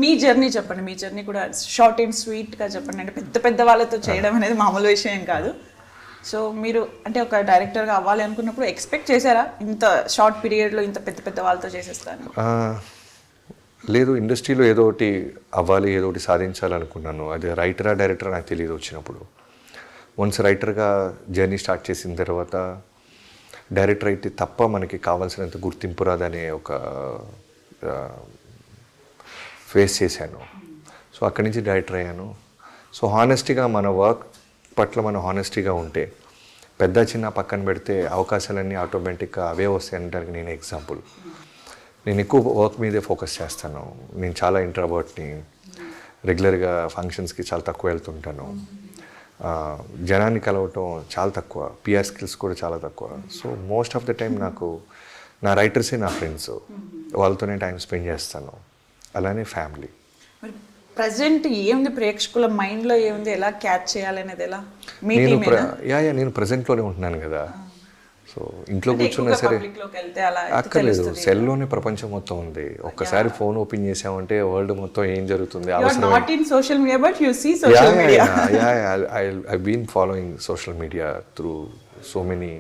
మీ journey చెప్పండి, మీ journey కూడా short and స్వీట్గా చెప్పండి. అంటే పెద్ద పెద్ద వాళ్ళతో చేయడం అనేది మామూలు విషయం కాదు. సో మీరు అంటే ఒక డైరెక్టర్గా అవ్వాలి అనుకున్నప్పుడు ఎక్స్పెక్ట్ చేశారా ఇంత షార్ట్ పీరియడ్లో ఇంత పెద్ద పెద్ద వాళ్ళతో చేసేస్తాను? లేదు, ఇండస్ట్రీలో ఏదో ఒకటి అవ్వాలి, ఏదో ఒకటి సాధించాలనుకున్నాను. అది రైటరా డైరెక్టరా నాకు తెలియదు వచ్చినప్పుడు. వన్స్ రైటర్గా జర్నీ స్టార్ట్ చేసిన తర్వాత డైరెక్టర్ అయితే తప్ప మనకి కావాల్సినంత గుర్తింపు రాదనే ఒక ఫేస్ చేశాను. సో అక్కడి నుంచి డైరెక్టర్ అయ్యాను. సో హానెస్టీగా మన వర్క్ పట్ల మనం హానెస్టీగా ఉంటే పెద్ద చిన్న పక్కన పెడితే అవకాశాలన్నీ ఆటోమేటిక్గా అవే వస్తాయి అనడానికి నేను ఎగ్జాంపుల్. నేను ఎక్కువ వర్క్ మీదే ఫోకస్ చేస్తాను. నేను చాలా ఇంట్రావర్ట్ని, రెగ్యులర్గా ఫంక్షన్స్కి చాలా తక్కువ వెళ్తుంటాను. జనాన్ని కలవటం చాలా తక్కువ, పిఆర్ స్కిల్స్ కూడా చాలా తక్కువ. So most of the time నాకు నా రైటర్సే నా ఫ్రెండ్స్, వాళ్ళతోనే టైం స్పెండ్ చేస్తాను. అలానే ఫ్యామిలీ. మరి ప్రజెంట్ ఏముంది ప్రేక్షకుల మైండ్లో, ఏముంది, ఎలా క్యాచ్ చేయాలనేది ఎలా? నేను ప్రజెంట్లోనే ఉంటున్నాను కదా. సో ఇంట్లో కూర్చున్నా సరే అక్కర్లేదు, సెల్లోనే ప్రపంచం మొత్తం ఉంది. ఒక్కసారి ఫోన్ ఓపెన్ చేసామంటే వరల్డ్ మొత్తం ఏం జరుగుతుంది I been following social media through so many.